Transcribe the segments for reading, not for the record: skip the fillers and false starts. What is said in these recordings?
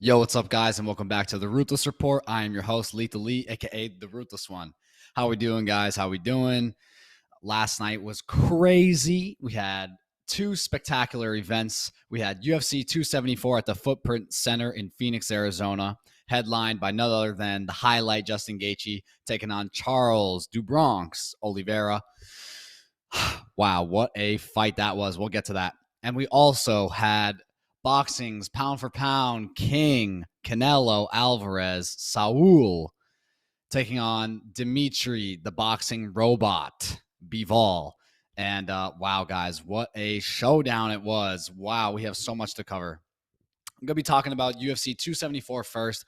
Yo, what's up, guys, and welcome back to the Ruthless Report. I am your host, Lethal Lee, aka the Ruthless One. How we doing, guys? How we doing? Last night was crazy. We had two spectacular events. We had UFC 274 at the Footprint Center in Phoenix, Arizona, headlined by none other than the highlight Justin Gaethje taking on Charles do Bronx Oliveira. Wow, what a fight that was. We'll get to that. And we also had boxing's pound for pound king, Canelo Alvarez, Saul, taking on Dimitri, the boxing robot, Bivol. And wow, guys, what a showdown it was. Wow, we have so much to cover. I'm going to be talking about UFC 274 first.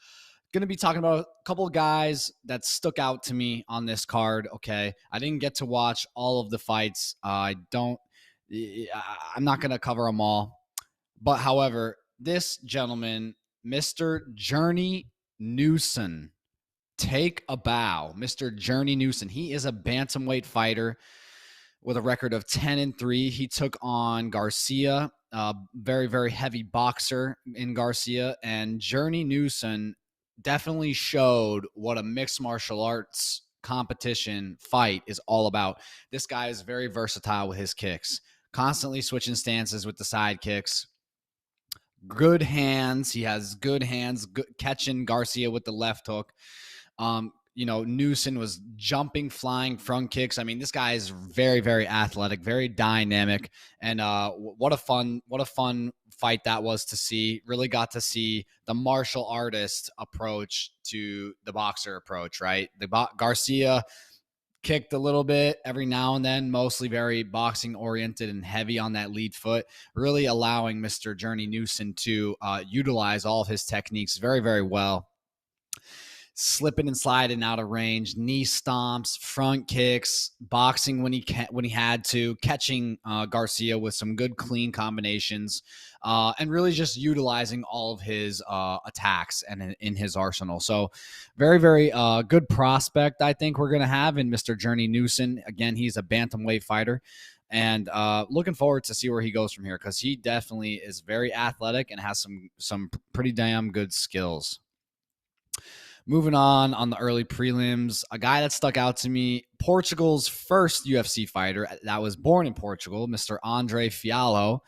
Going to be talking about a couple of guys that stuck out to me on this card. Okay, I didn't get to watch all of the fights. I'm not going to cover them all. But however, this gentleman, Mr. Journey Newson, take a bow. Mr. Journey Newson. He is a bantamweight fighter with a record of 10-3. He took on Garcia, a very, very heavy boxer in Garcia. And Journey Newson definitely showed what a mixed martial arts competition fight is all about. This guy is very versatile with his kicks, constantly switching stances with the side kicks. Good hands. He has good hands, catching Garcia with the left hook. Newson was jumping, flying front kicks. I mean, this guy is very, very athletic, very dynamic, and what a fun fight that was to see. Really got to see the martial artist approach to the boxer approach, right? Garcia kicked a little bit every now and then, mostly very boxing oriented and heavy on that lead foot, really allowing Mr. Journey Newson to utilize all of his techniques very, very well. Slipping and sliding out of range, knee stomps, front kicks, boxing when he had to, catching Garcia with some good clean combinations, and really just utilizing all of his attacks and in his arsenal. So very, very good prospect I think we're going to have in Mr. Journey Newson. Again, he's a bantamweight fighter. And looking forward to see where he goes from here, because he definitely is very athletic and has some pretty damn good skills. Moving on the early prelims, a guy that stuck out to me, Portugal's first UFC fighter that was born in Portugal, Mr. Andre Fialho.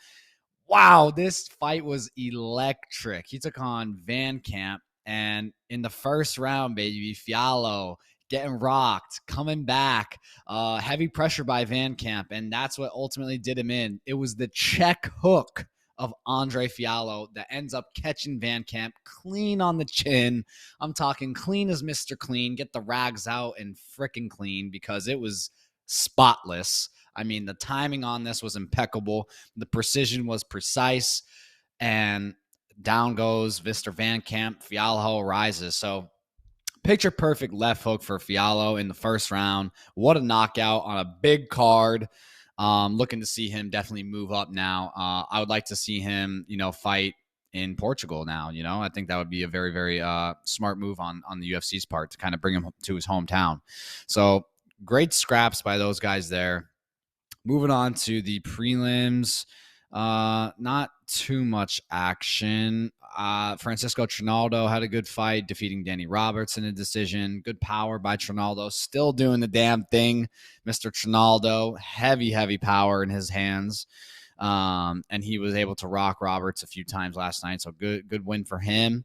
Wow, this fight was electric. He took on Van Camp, and in the first round, baby, Fialho getting rocked, coming back, heavy pressure by Van Camp, and that's what ultimately did him in. It was the check hook of Andre Fialho that ends up catching Van Camp clean on the chin. I'm talking clean as Mr. Clean. Get the rags out and frickin' clean, because it was spotless. I mean, the timing on this was impeccable. The precision was precise. And down goes Mr. Van Camp. Fialho rises. So picture perfect left hook for Fialho in the first round. What a knockout on a big card. Looking to see him definitely move up now. I would like to see him, fight in Portugal now. I think that would be a very, very smart move on the UFC's part to kind of bring him to his hometown. So great scraps by those guys there. Moving on to the prelims, not too much action. Francisco Trinaldo had a good fight, defeating Danny Roberts in a decision. Good power by Trinaldo. Still doing the damn thing, Mr. Trinaldo. Heavy, heavy power in his hands. And he was able to rock Roberts a few times last night. So good win for him.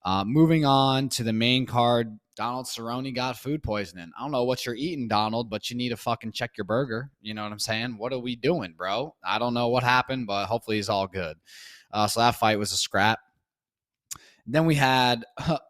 Moving on to the main card, Donald Cerrone got food poisoning. I don't know what you're eating, Donald, but you need to fucking check your burger. You know what I'm saying? What are we doing, bro? I don't know what happened, but hopefully he's all good. So that fight was a scrap. Then we had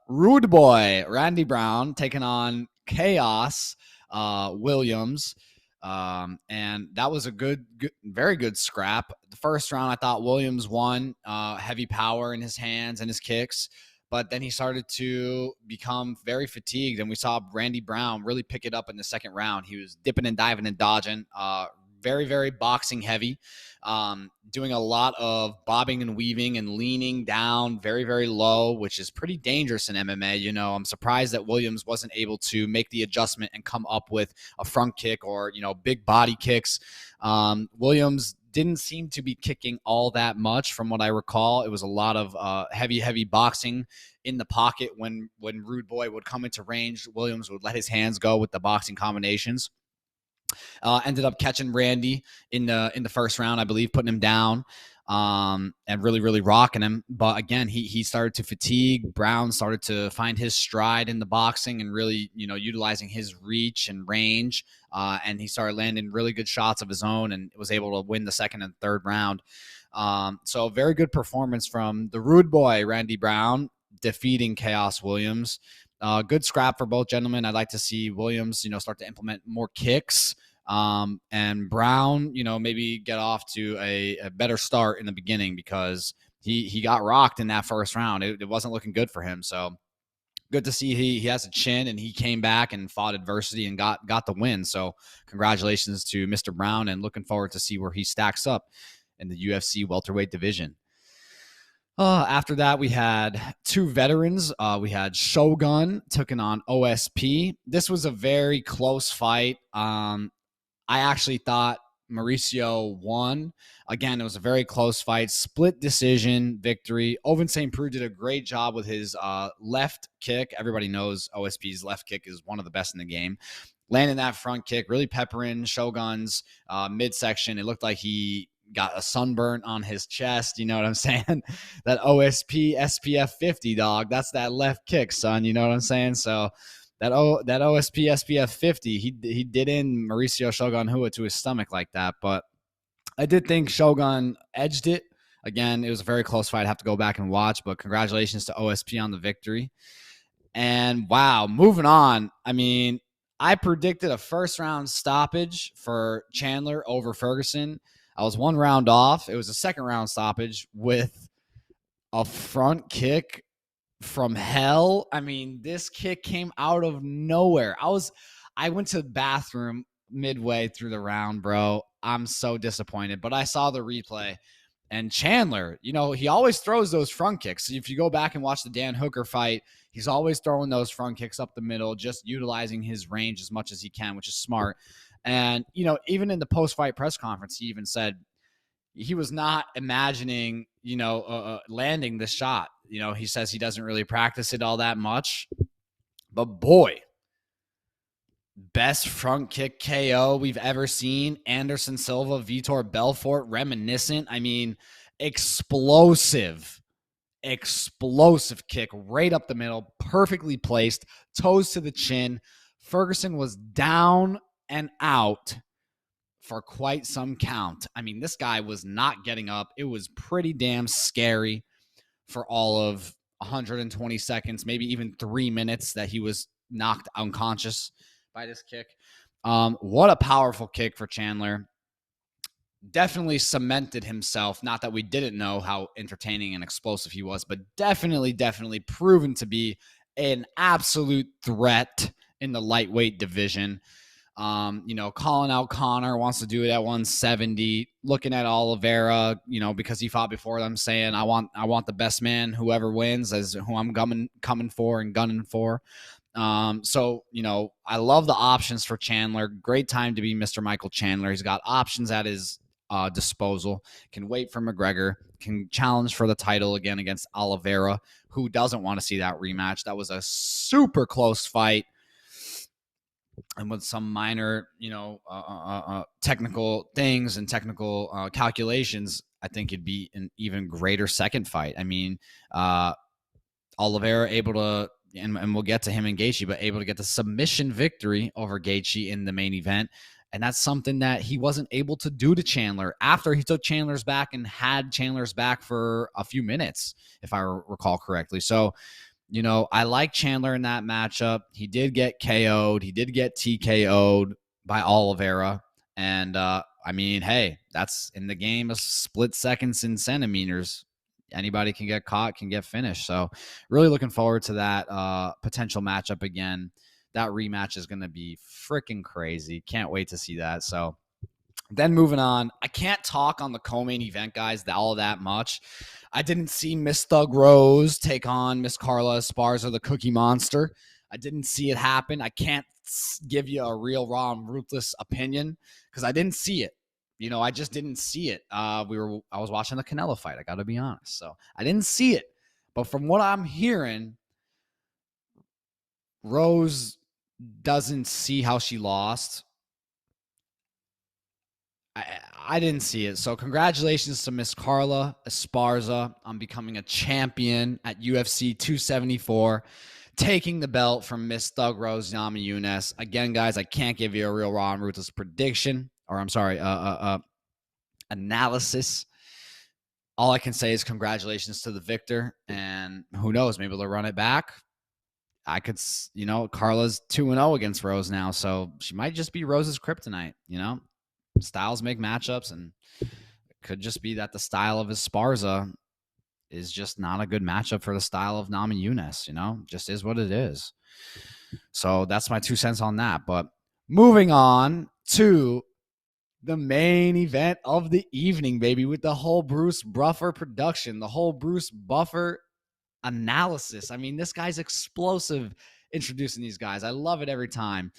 Rude Boy Randy Brown taking on Chaos Williams. And that was a good, very good scrap. The first round, I thought Williams won, heavy power in his hands and his kicks. But then he started to become very fatigued, and we saw Randy Brown really pick it up in the second round. He was dipping and diving and dodging, very, very boxing heavy, doing a lot of bobbing and weaving and leaning down very, very low, which is pretty dangerous in MMA. I'm surprised that Williams wasn't able to make the adjustment and come up with a front kick or, big body kicks. Williams didn't seem to be kicking all that much from what I recall. It was a lot of heavy boxing in the pocket. When Rude Boy would come into range, Williams would let his hands go with the boxing combinations. Ended up catching Randy in the first round, I believe, putting him down, and really rocking him. But again, he started to fatigue. Brown started to find his stride in the boxing and really, utilizing his reach and range. And he started landing really good shots of his own and was able to win the second and third round. So very good performance from the Rude Boy, Randy Brown, defeating Chaos Williams. Good scrap for both gentlemen. I'd like to see Williams, start to implement more kicks. And Brown, maybe get off to a better start in the beginning, because he got rocked in that first round. It wasn't looking good for him. So good to see he has a chin and he came back and fought adversity and got the win. So congratulations to Mr. Brown, and looking forward to see where he stacks up in the UFC welterweight division. After that, we had two veterans. We had Shogun taking on OSP. This was a very close fight. I actually thought Mauricio won. Again, it was a very close fight, split decision victory. Ovince St. Preux did a great job with his left kick. Everybody knows OSP's left kick is one of the best in the game. Landing that front kick, really peppering Shogun's midsection. It looked like he got a sunburn on his chest. You know what I'm saying? That OSP SPF 50, dog. That's that left kick, son. You know what I'm saying? So that OSP SPF 50, he did in Mauricio Shogun Hua to his stomach like that. But I did think Shogun edged it. Again, it was a very close fight. I have to go back and watch, but congratulations to OSP on the victory. And wow, moving on. I mean, I predicted a first round stoppage for Chandler over Ferguson. I was one round off. It was a second round stoppage with a front kick from hell. I mean, this kick came out of nowhere. I went to the bathroom midway through the round, bro. I'm so disappointed, but I saw the replay, and Chandler, he always throws those front kicks. If you go back and watch the Dan Hooker fight, he's always throwing those front kicks up the middle, just utilizing his range as much as he can, which is smart. And, even in the post-fight press conference, he even said he was not imagining, landing this shot. He says he doesn't really practice it all that much. But boy, best front kick KO we've ever seen. Anderson Silva, Vitor Belfort, reminiscent. I mean, explosive kick right up the middle, perfectly placed, toes to the chin. Ferguson was down and out for quite some count. I mean, this guy was not getting up. It was pretty damn scary for all of 120 seconds, maybe even 3 minutes that he was knocked unconscious by this kick. What a powerful kick for Chandler. Definitely cemented himself. Not that we didn't know how entertaining and explosive he was, but definitely proven to be an absolute threat in the lightweight division. Calling out Connor, wants to do it at 170, looking at Oliveira, because he fought before them, saying, I want the best man, whoever wins, as who I'm coming for and gunning for. So, I love the options for Chandler. Great time to be Mr. Michael Chandler. He's got options at his disposal, can wait for McGregor, can challenge for the title again against Oliveira, who doesn't want to see that rematch. That was a super close fight. And with some minor, technical things and technical calculations, I think it'd be an even greater second fight. I mean, Oliveira able to, and we'll get to him and Gaethje, but able to get the submission victory over Gaethje in the main event. And that's something that he wasn't able to do to Chandler after he took Chandler's back and had Chandler's back for a few minutes, if I recall correctly. So, I like Chandler in that matchup. He did get KO'd. He did get TKO'd by Oliveira. And, hey, that's in the game of split seconds and centimeters. Anybody can get caught, can get finished. So really looking forward to that potential matchup again. That rematch is going to be freaking crazy. Can't wait to see that. So then moving on, I can't talk on the co-main event, guys, all that much. I didn't see Miss Thug Rose take on Miss Carla Esparza, the Cookie Monster. I didn't see it happen. I can't give you a real, raw, and ruthless opinion because I didn't see it. I just didn't see it. I was watching the Canelo fight. I got to be honest. So I didn't see it. But from what I'm hearing, Rose doesn't see how she lost. I didn't see it. So congratulations to Miss Carla Esparza on becoming a champion at UFC 274, taking the belt from Miss Thug Rose Namajunas. Again, guys, I can't give you a real raw and ruthless prediction, or I'm sorry, analysis. All I can say is congratulations to the victor, and who knows, maybe they'll run it back. I could, Carla's 2-0 against Rose now, so she might just be Rose's kryptonite, Styles make matchups, and it could just be that the style of Esparza is just not a good matchup for the style of Namajunas, just is what it is. So that's my 2 cents on that. But moving on to the main event of the evening, baby, with the whole Bruce Buffer production, the whole Bruce Buffer analysis. I mean, this guy's explosive introducing these guys. I love it every time.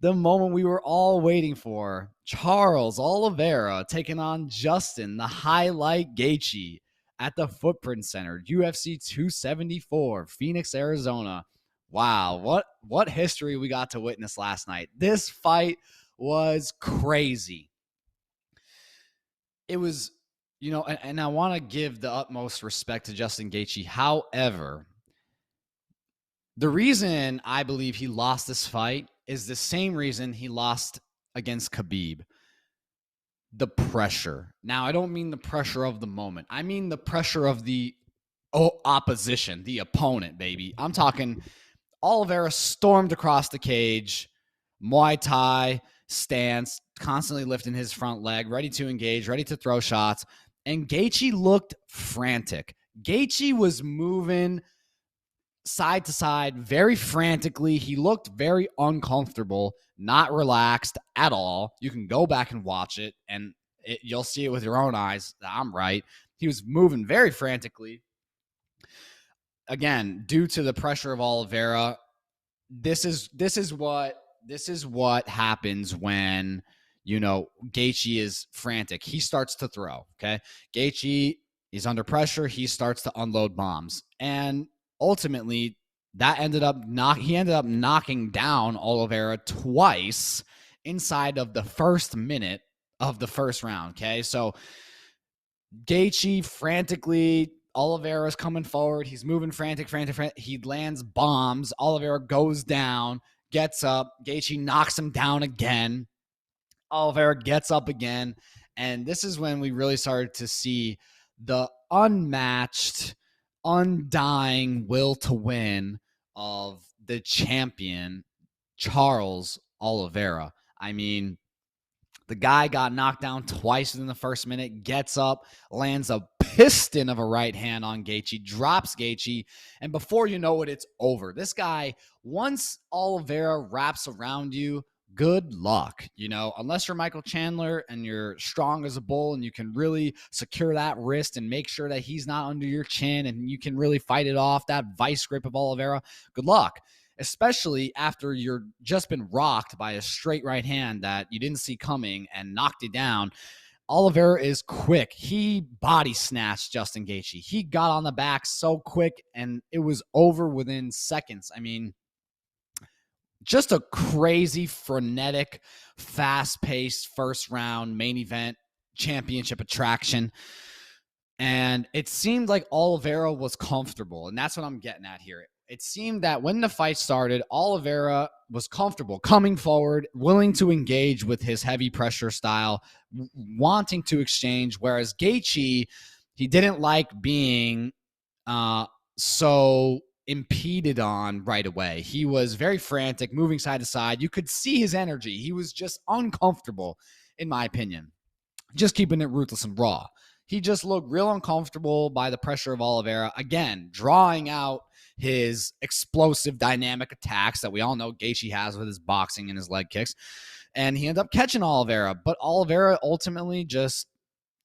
The moment we were all waiting for, Charles Oliveira taking on Justin, the Highlight Gaethje at the Footprint Center, UFC 274, Phoenix, Arizona. Wow, what history we got to witness last night. This fight was crazy. It was, and I want to give the utmost respect to Justin Gaethje. However, the reason I believe he lost this fight is the same reason he lost against Khabib. The pressure. Now, I don't mean the pressure of the moment. I mean the pressure of the opposition, the opponent, baby. I'm talking Oliveira stormed across the cage, Muay Thai stance, constantly lifting his front leg, ready to engage, ready to throw shots. And Gaethje looked frantic. Gaethje was moving side to side very frantically. He looked very uncomfortable, not relaxed at all. You can go back and watch it, and you'll see it with your own eyes. I'm right. He was moving very frantically. Again, due to the pressure of Oliveira, this is what happens when Gaethje is frantic. He starts to throw. Okay, Gaethje is under pressure. He starts to unload bombs, and ultimately he ended up knocking down Oliveira twice inside of the first minute of the first round. Okay, so Gaethje frantically, Oliveira's coming forward. He's moving frantic. He lands bombs. Oliveira goes down, gets up. Gaethje knocks him down again. Oliveira gets up again. And this is when we really started to see the unmatched, undying will to win of the champion, Charles Oliveira. I mean, the guy got knocked down twice within the first minute, gets up, lands a piston of a right hand on Gaethje, drops Gaethje, and before you know it, it's over. This guy, once Oliveira wraps around you, good luck. Unless you're Michael Chandler and you're strong as a bull and you can really secure that wrist and make sure that he's not under your chin and you can really fight it off, that vice grip of Oliveira, good luck. Especially after you're just been rocked by a straight right hand that you didn't see coming and knocked it down. Oliveira is quick. He body snatched Justin Gaethje. He got on the back so quick, and it was over within seconds. I mean, just a crazy, frenetic, fast-paced first round main event championship attraction. And it seemed like Oliveira was comfortable, and that's what I'm getting at here. It seemed that when the fight started, Oliveira was comfortable, coming forward, willing to engage with his heavy pressure style, wanting to exchange, whereas Gaethje, he didn't like being so impeded on right away. He was very frantic, moving side to side. You could see his energy. He was just uncomfortable, in my opinion. Just keeping it ruthless and raw. He just looked real uncomfortable by the pressure of Oliveira. Again, drawing out his explosive dynamic attacks that we all know Gaethje has with his boxing and his leg kicks. And he ended up catching Oliveira. But Oliveira ultimately just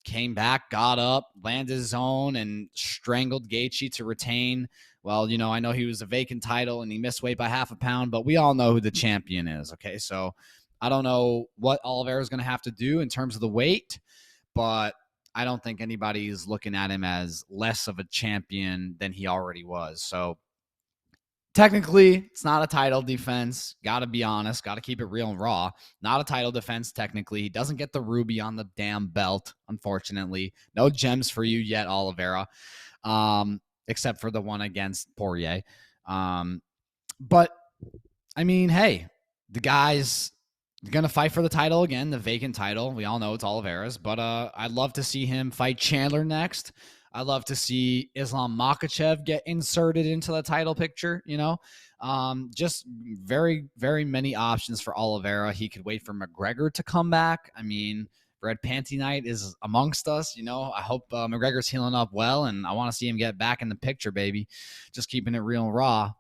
came back, got up, landed his own, and strangled Gaethje to retain. Well, I know he was a vacant title and he missed weight by half a pound, but we all know who the champion is. Okay, so I don't know what Oliveira is going to have to do in terms of the weight, but I don't think anybody's looking at him as less of a champion than he already was. So technically, it's not a title defense. Got to be honest. Got to keep it real and raw. Not a title defense, technically. He doesn't get the ruby on the damn belt, unfortunately. No gems for you yet, Oliveira, except for the one against Poirier. But, I mean, hey, the guy's going to fight for the title again, the vacant title. We all know it's Oliveira's, but I'd love to see him fight Chandler next. I'd love to see Islam Makhachev get inserted into the title picture, you know. Just very, very many options for Oliveira. He could wait for McGregor to come back. I mean, Red Panty Night is amongst us, you know. I hope McGregor's healing up well, and I want to see him get back in the picture, baby. Just keeping it real and raw.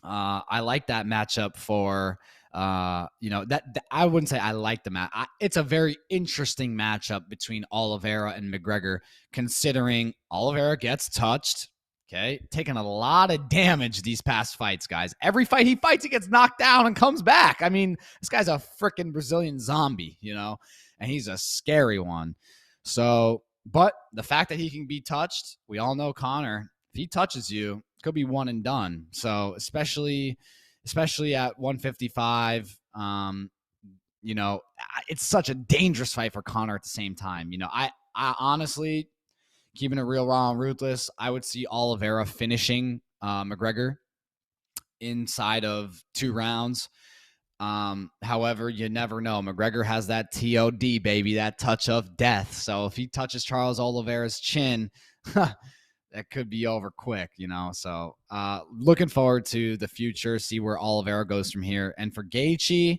I like that matchup for that I wouldn't say I like the match. It's a very interesting matchup between Oliveira and McGregor, considering Oliveira gets touched. Okay, taking a lot of damage these past fights, guys. Every fight he fights, he gets knocked down and comes back. I mean, this guy's a freaking Brazilian zombie, you know, and he's a scary one. So, but the fact that he can be touched, we all know Conor. If he touches you, could be one and done. So especially at 155, it's such a dangerous fight for Conor at the same time. You know, I honestly, keeping it real raw and ruthless, I would see Oliveira finishing McGregor inside of 2 rounds. However, you never know. McGregor has that TOD, baby, that touch of death. So if he touches Charles Oliveira's chin, that could be over quick, you know. So looking forward to the future, see where Oliveira goes from here. And for Gaethje,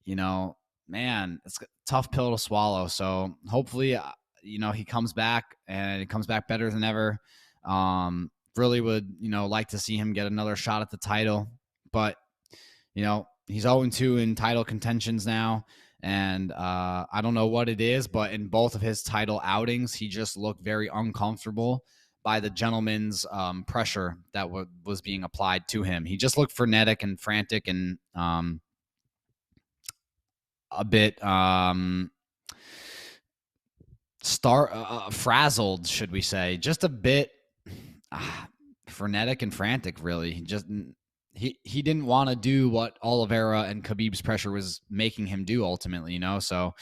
you know, man, it's a tough pill to swallow. So hopefully, he comes back and it comes back better than ever. Really would, like to see him get another shot at the title. But, he's 0-2 in title contentions now. And I don't know what it is, but in both of his title outings, he just looked very uncomfortable by the gentleman's pressure that was being applied to him. He just looked frenetic and frantic and a bit frazzled, should we say. Just a bit frenetic and frantic, really. He didn't want to do what Oliveira and Khabib's pressure was making him do ultimately, you know? So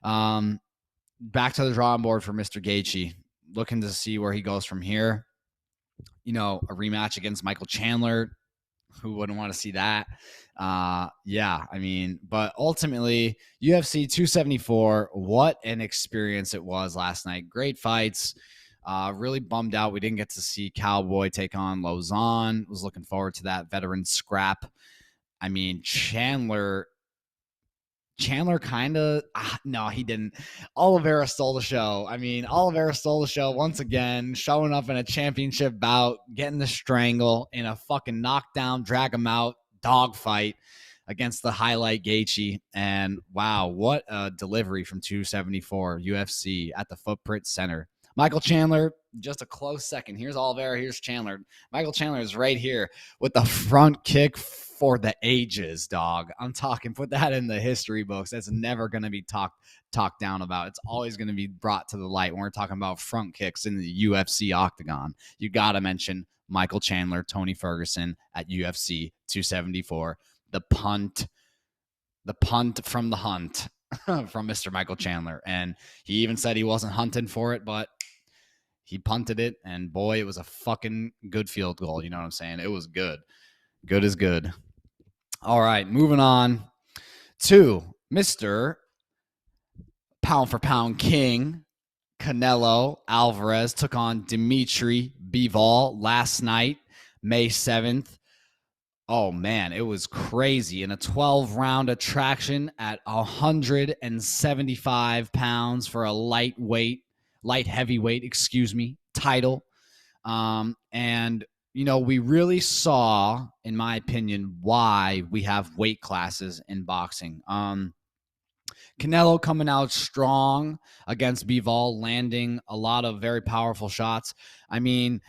back to the drawing board for Mr. Gaethje, looking to see where he goes from here. A rematch against Michael Chandler. Who wouldn't want to see that? But ultimately, UFC 274, what an experience it was last night. Great fights. Really bummed out we didn't get to see Cowboy take on Lausanne. Was looking forward to that veteran scrap. I mean, Chandler kind of, no, he didn't. Oliveira stole the show. I mean, Oliveira stole the show once again, showing up in a championship bout, getting the strangle in a fucking knockdown, drag him out, dog fight against the highlight Gaethje. And wow, what a delivery from 274 UFC at the Footprint Center. Michael Chandler, just a close second. Here's Oliveira, here's Chandler. Michael Chandler is right here with the front kick for the ages, dog. I'm talking, put that in the history books. That's never going to be talked down about. It's always going to be brought to the light when we're talking about front kicks in the UFC octagon. You got to mention Michael Chandler, Tony Ferguson at UFC 274. The punt from the hunt from Mr. Michael Chandler. And he even said he wasn't hunting for it, but he punted it, and boy, it was a fucking good field goal. You know what I'm saying? It was good. Good is good. All right, moving on to Mr. Pound for Pound King. Canelo Alvarez took on Dimitri Bivol last night, May 7th. Oh, man, it was crazy. In a 12-round attraction at 175 pounds for a light heavyweight, title. And, we really saw, in my opinion, why we have weight classes in boxing. Canelo coming out strong against Bivol, landing a lot of very powerful shots. I mean,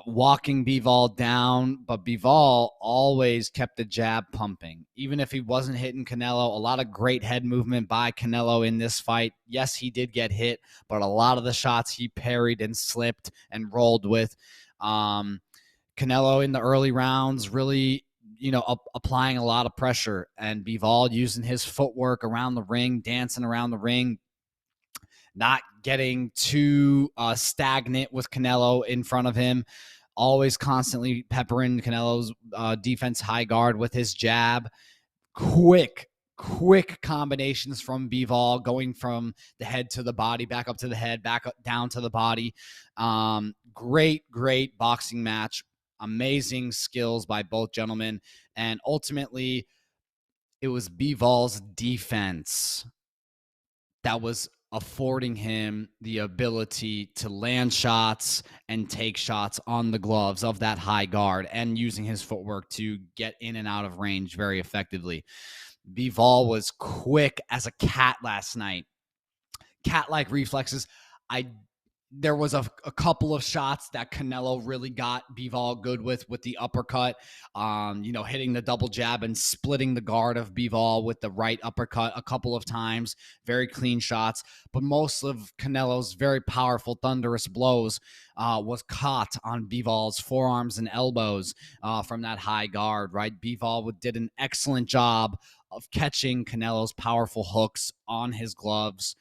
walking Bivol down, but Bivol always kept the jab pumping. Even if he wasn't hitting Canelo, a lot of great head movement by Canelo in this fight. Yes, he did get hit, but a lot of the shots he parried and slipped and rolled with. Canelo in the early rounds really, applying a lot of pressure, and Bivol using his footwork around the ring, dancing around the ring, not getting too stagnant with Canelo in front of him, always constantly peppering Canelo's defense high guard with his jab. Quick combinations from Bivol, going from the head to the body, back up to the head, back up, down to the body. Great boxing match. Amazing skills by both gentlemen. And ultimately, it was Bivol's defense that was affording him the ability to land shots and take shots on the gloves of that high guard, and using his footwork to get in and out of range very effectively. Bivol was quick as a cat last night. Cat-like reflexes. There was a couple of shots that Canelo really got Bivol good with the uppercut, hitting the double jab and splitting the guard of Bivol with the right uppercut a couple of times. Very clean shots. But most of Canelo's very powerful, thunderous blows was caught on Bivol's forearms and elbows from that high guard, right? Bivol did an excellent job of catching Canelo's powerful hooks on his gloves,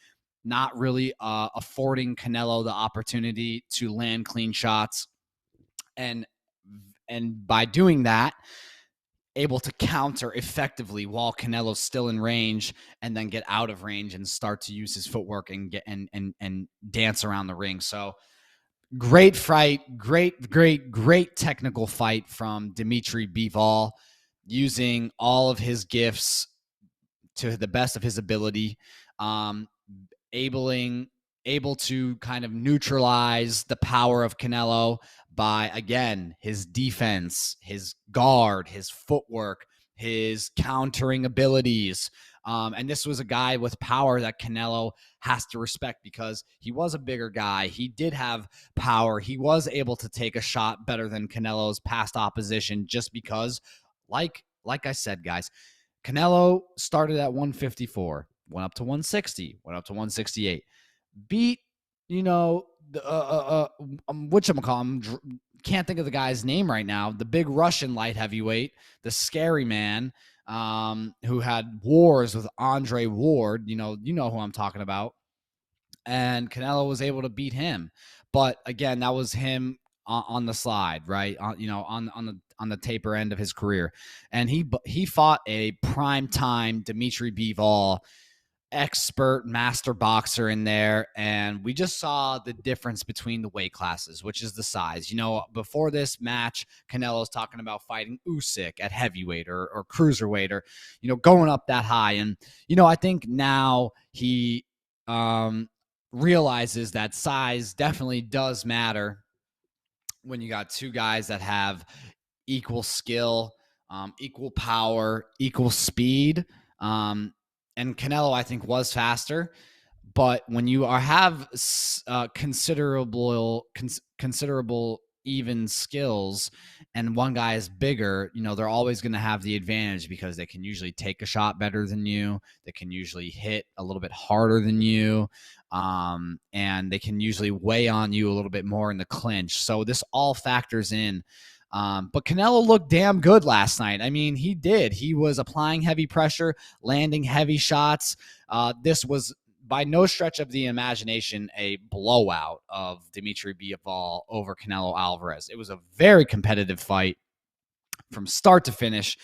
not really affording Canelo the opportunity to land clean shots. And by doing that, able to counter effectively while Canelo's still in range, and then get out of range and start to use his footwork and get and dance around the ring. So great fight, great technical fight from Dimitri Bivol, using all of his gifts to the best of his ability. Able to kind of neutralize the power of Canelo by, again, his defense, his guard, his footwork, his countering abilities. And this was a guy with power that Canelo has to respect, because he was a bigger guy. He did have power. He was able to take a shot better than Canelo's past opposition, just because, like I said, guys, Canelo started at 154, went up to 160, went up to 168, beat, whatchamacallit, can't think of the guy's name right now, the big Russian light heavyweight, the scary man, who had wars with Andre Ward, you know who I'm talking about. And Canelo was able to beat him. But again, that was him on the slide, right? On the taper end of his career. And he fought a prime time Dimitri Bivol, expert master boxer in there, and we just saw the difference between the weight classes, which is the size. Before this match, Canelo's talking about fighting Usyk at heavyweight or cruiserweight, or going up that high. And I think now he realizes that size definitely does matter when you got two guys that have equal skill, equal power, equal speed. And Canelo, I think, was faster. But when you have considerable even skills, and one guy is bigger, they're always going to have the advantage, because they can usually take a shot better than you. They can usually hit a little bit harder than you. And they can usually weigh on you a little bit more in the clinch. So this all factors in. But Canelo looked damn good last night. I mean, he did. He was applying heavy pressure, landing heavy shots. This was by no stretch of the imagination a blowout of Dimitri Bivol over Canelo Alvarez. It was a very competitive fight from start to finish.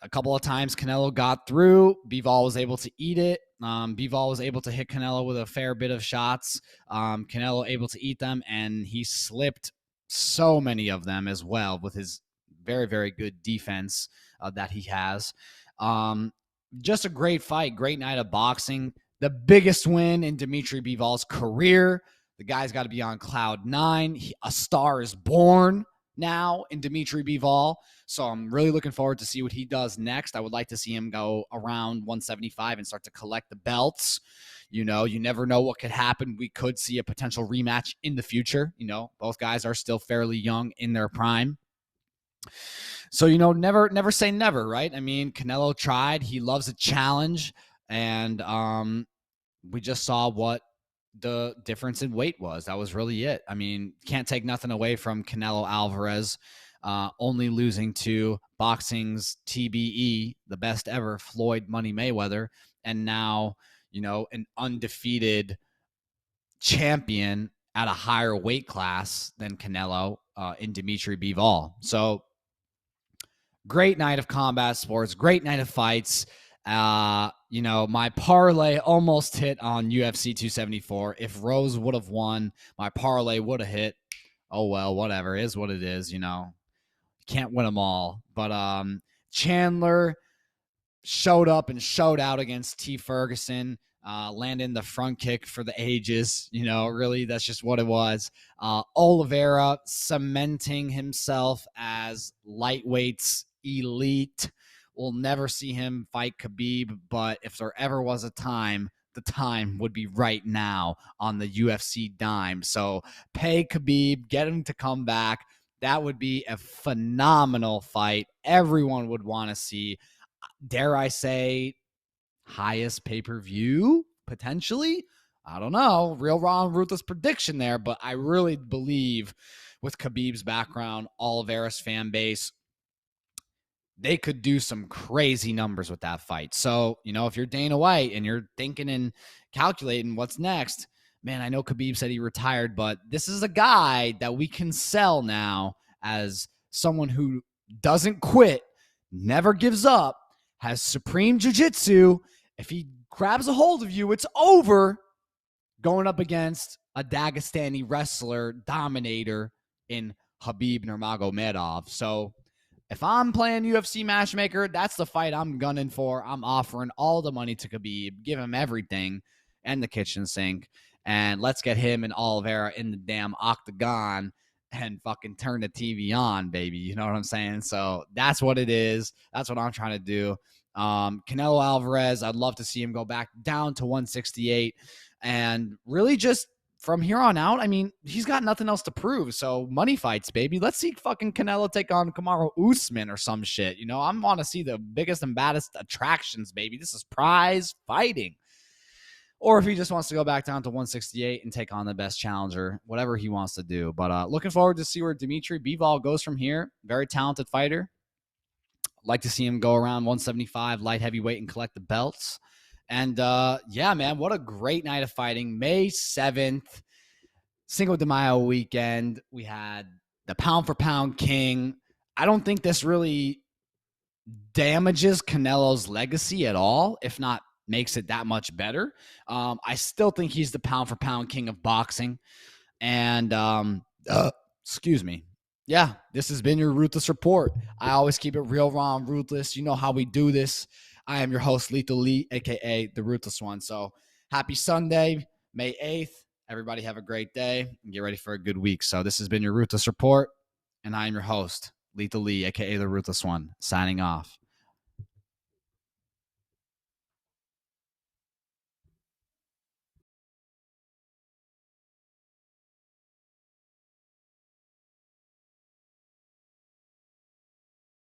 A couple of times Canelo got through. Bivol was able to eat it. Bivol was able to hit Canelo with a fair bit of shots. Canelo able to eat them, and he slipped so many of them as well with his very, very good defense that he has. Just a great fight, great night of boxing. The biggest win in Dimitri Bivol's career. The guy's got to be on cloud nine. A star is born now in Dimitri Bivol. So I'm really looking forward to see what he does next. I would like to see him go around 175 and start to collect the belts. You know, you never know what could happen. We could see a potential rematch in the future. You know, both guys are still fairly young in their prime. So, you know, never say never, right? I mean, Canelo tried. He loves a challenge. And we just saw what the difference in weight was. That was really it. I mean, can't take nothing away from Canelo Alvarez, only losing to boxing's TBE, the best ever, Floyd Money Mayweather, and now, you know, an undefeated champion at a higher weight class than Canelo in Dimitri Bivol. So great night of combat sports, great night of fights. You know, my parlay almost hit on UFC 274. If Rose would have won, my parlay would have hit. Oh well, whatever. It is what it is, you know. Can't win them all. But Chandler showed up and showed out against T. Ferguson, landing the front kick for the ages. You know, really, that's just what it was. Oliveira cementing himself as lightweight's elite. We'll never see him fight Khabib, but if there ever was a time, the time would be right now on the UFC dime. So pay Khabib, get him to come back. That would be a phenomenal fight. Everyone would want to see. Dare I say, highest pay-per-view potentially? I don't know. Real raw and ruthless prediction there, but I really believe with Khabib's background, Oliveira's fan base, they could do some crazy numbers with that fight. So, you know, if you're Dana White and you're thinking and calculating what's next, man, I know Khabib said he retired, but this is a guy that we can sell now as someone who doesn't quit, never gives up, has supreme jiu-jitsu. If he grabs a hold of you, it's over, going up against a Dagestani wrestler dominator in Khabib Nurmagomedov. So if I'm playing UFC matchmaker, that's the fight I'm gunning for. I'm offering all the money to Khabib, give him everything and the kitchen sink, and let's get him and Oliveira in the damn octagon and fucking turn the TV on, baby. You know what I'm saying? So that's what it is. That's what I'm trying to do. Canelo Alvarez, I'd love to see him go back down to 168 and really just from here on out, I mean, he's got nothing else to prove. So money fights, baby. Let's see fucking Canelo take on Kamaru Usman or some shit. You know, I want to see the biggest and baddest attractions, baby. This is prize fighting. Or if he just wants to go back down to 168 and take on the best challenger, whatever he wants to do. But looking forward to see where Dimitri Bivol goes from here. Very talented fighter. Like to see him go around 175 light heavyweight and collect the belts. And yeah, man, what a great night of fighting. May 7th, Cinco de Mayo weekend. We had the pound for pound king. I don't think this really damages Canelo's legacy at all, if not makes it that much better. I still think he's the pound for pound king of boxing. And excuse me. Yeah, this has been your Ruthless Report. I always keep it real, raw, and ruthless. You know how we do this. I am your host, Lethal Lee, a.k.a. The Ruthless One. So happy Sunday, May 8th. Everybody have a great day and get ready for a good week. So this has been your Ruthless Report, and I am your host, Lethal Lee, a.k.a. The Ruthless One, signing off.